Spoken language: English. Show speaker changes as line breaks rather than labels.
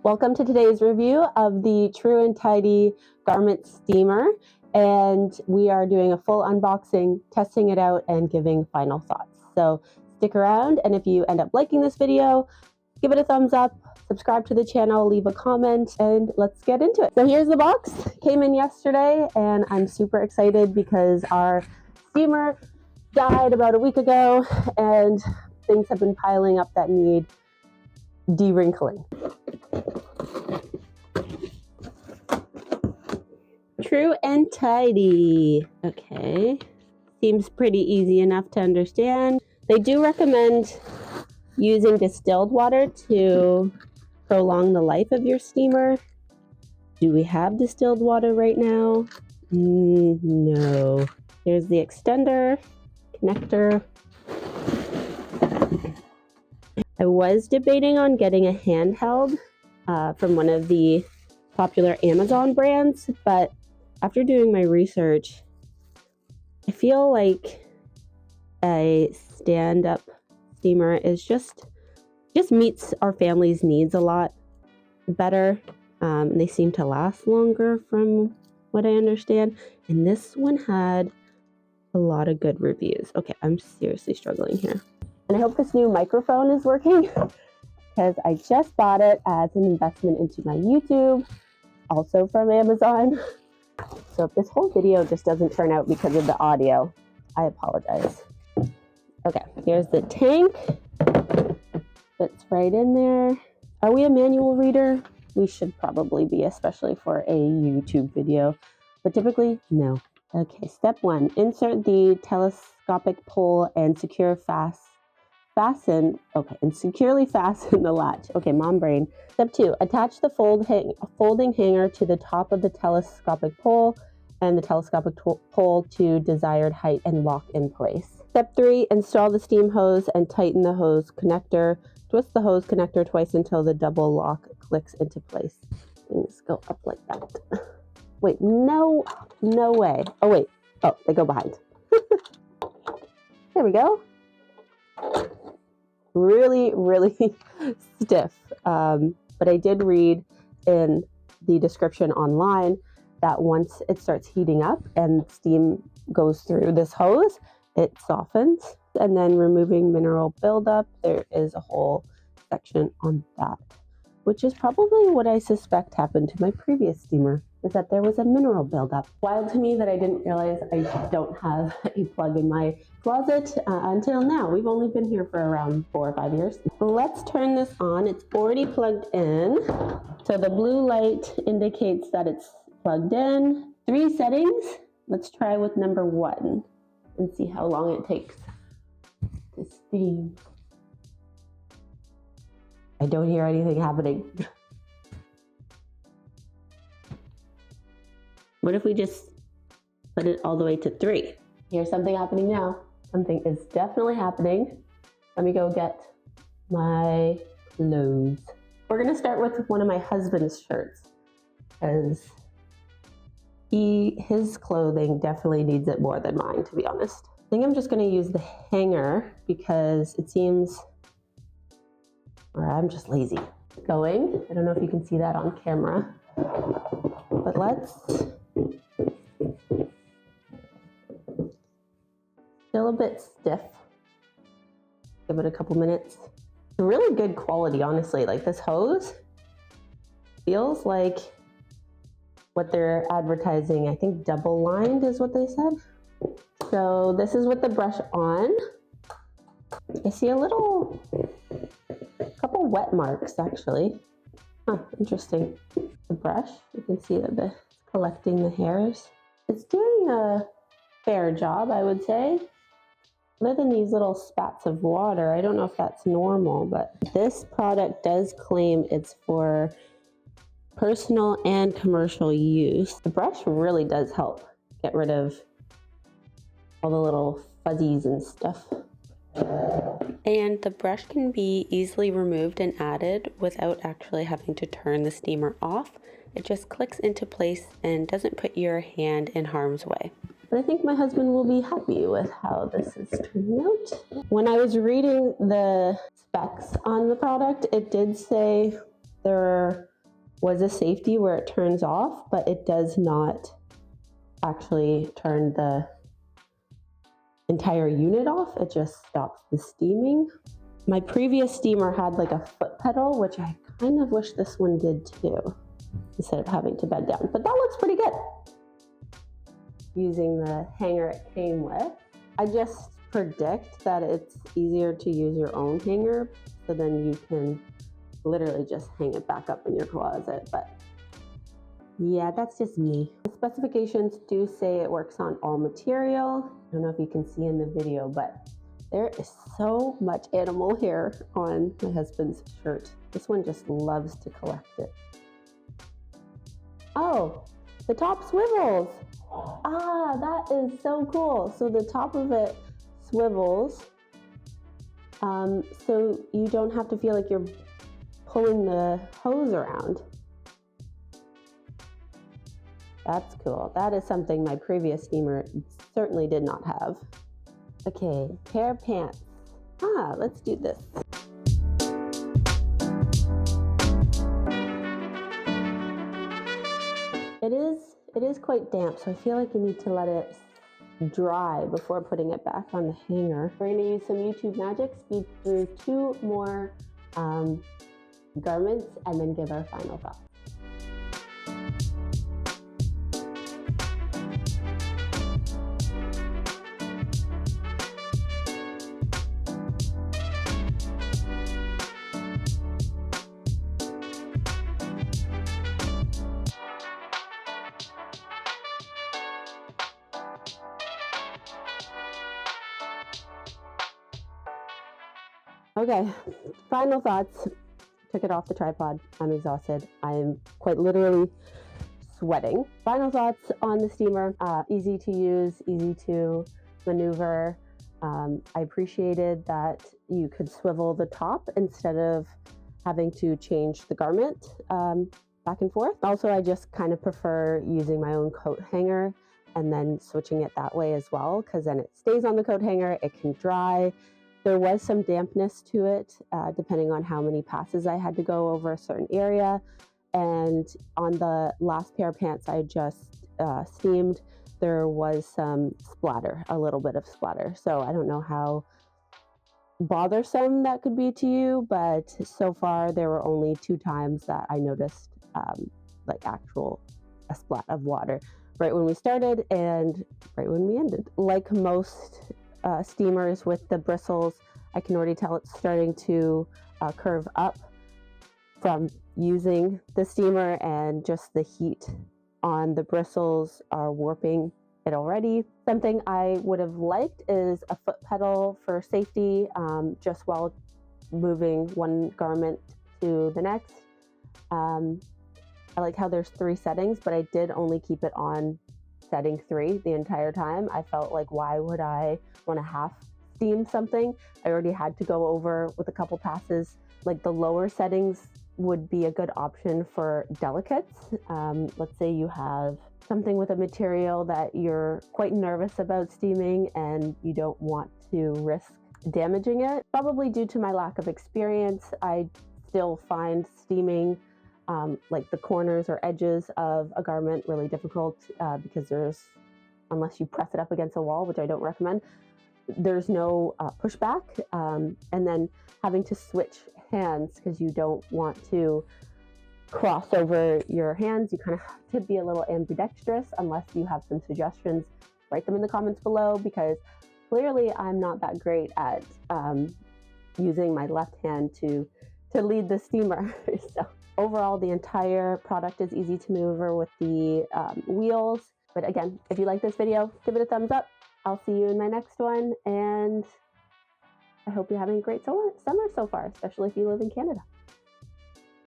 Welcome to today's review of the True and Tidy garment steamer, and we are doing a full unboxing, testing it out, and giving final thoughts. So stick around, and if you end up liking this video, give it a thumbs up, subscribe to the channel, leave a comment, and let's get into it. So here's the box. Came in yesterday, and I'm super excited because our steamer died about a week ago, and things have been piling up that need de-wrinkling. True and Tidy. Okay, seems pretty easy enough to understand. They do recommend using distilled water to prolong the life of your steamer. Do we have distilled water right now? No. Here's the extender, connector. I was debating on getting a handheld from one of the popular Amazon brands, but after doing my research, I feel like a stand-up steamer is just meets our family's needs a lot better. They seem to last longer from what I understand. And this one had a lot of good reviews. Okay, I'm seriously struggling here. And I hope this new microphone is working because I just bought it as an investment into my YouTube, also from Amazon. So if this whole video just doesn't turn out because of the audio, I apologize. Okay, here's the tank. Fits right in there. Are we a manual reader? We should probably be, especially for a YouTube video, but typically, no. Okay, step 1, insert the telescopic pole and securely fasten the latch. Okay, mom brain. Step 2, attach the folding hanger to the top of the telescopic pole and the telescopic pole to desired height and lock in place. Step 3, install the steam hose and tighten the hose connector. Twist the hose connector twice until the double lock clicks into place. Things go up like that. Wait, no way. Oh wait, they go behind. There we go. Really stiff. But I did read in the description online that once it starts heating up and steam goes through this hose, it softens. And then removing mineral buildup, there is a whole section on that, which is probably what I suspect happened to my previous steamer, is that there was a mineral buildup. Wild to me that I didn't realize I don't have a plug in my closet until now. We've only been here for around 4 or 5 years. Let's turn this on. It's already plugged in. So the blue light indicates that it's plugged in. 3 settings. Let's try with number 1 and see how long it takes to steam. I don't hear anything happening. What if we just put it all the way to 3? Here's something happening now. Something is definitely happening. Let me go get my clothes. We're gonna start with one of my husband's shirts because his clothing definitely needs it more than mine, to be honest. I think I'm just gonna use the hanger because it seems, or I'm just lazy. Going. I don't know if you can see that on camera, but let's. Still a bit stiff. Give it a couple minutes. It's really good quality, honestly. Like this hose feels like what they're advertising. I think double lined is what they said. So this is with the brush on. I see a couple wet marks actually. Huh, interesting. The brush, you can see that it's collecting the hairs. It's doing a fair job, I would say. Other than these little spats of water, I don't know if that's normal, but this product does claim it's for personal and commercial use. The brush really does help get rid of all the little fuzzies and stuff. And the brush can be easily removed and added without actually having to turn the steamer off. It just clicks into place and doesn't put your hand in harm's way. But I think my husband will be happy with how this is turning out. When I was reading the specs on the product, it did say there are was a safety where it turns off, but it does not actually turn the entire unit off. It just stops the steaming. My previous steamer had like a foot pedal, which I kind of wish this one did too, instead of having to bend down, but that looks pretty good. Using the hanger it came with, I just predict that it's easier to use your own hanger, so then you can literally just hang it back up in your closet. But yeah, that's just me. The specifications do say it works on all material. I don't know if you can see in the video, but there is so much animal hair on my husband's shirt. This one just loves to collect it. Oh, the top swivels. Ah, that is so cool. So the top of it swivels, so you don't have to feel like you're pulling the hose around. That's cool. That is something my previous steamer certainly did not have. Okay, pair of pants. Let's do this. It is quite damp, so I feel like you need to let it dry before putting it back on the hanger. We're going to use some YouTube magic, speed through 2 more garments, and then give our final thoughts. Okay, final thoughts. Took it off the tripod. I'm exhausted. I'm quite literally sweating. Final thoughts on the steamer. Easy to use, easy to maneuver. I appreciated that you could swivel the top instead of having to change the garment back and forth. Also, I just kind of prefer using my own coat hanger and then switching it that way as well, because then it stays on the coat hanger, it can dry. There was some dampness to it, depending on how many passes I had to go over a certain area. And on the last pair of pants I just steamed, there was some splatter, a little bit of splatter. So I don't know how bothersome that could be to you, but so far there were only 2 times that I noticed like a splat of water. Right when we started and right when we ended. Like most steamers with the bristles, I can already tell it's starting to curve up from using the steamer, and just the heat on the bristles are warping it already. Something I would have liked is a foot pedal for safety, just while moving one garment to the next. I like how there's 3 settings, but I did only keep it on setting 3 the entire time. I felt like, why would I want to half steam something? I already had to go over with a couple passes. Like, the lower settings would be a good option for delicates. Let's say you have something with a material that you're quite nervous about steaming and you don't want to risk damaging it. Probably due to my lack of experience, I still find steaming like the corners or edges of a garment really difficult, because unless you press it up against a wall, which I don't recommend, there's no pushback, and then having to switch hands because you don't want to cross over your hands. You kind of have to be a little ambidextrous. Unless you have some suggestions, write them in the comments below, because clearly I'm not that great at using my left hand to lead the steamer. So overall, the entire product is easy to maneuver with the wheels. But again, if you like this video, give it a thumbs up. I'll see you in my next one, and I hope you're having a great summer so far, especially if you live in Canada.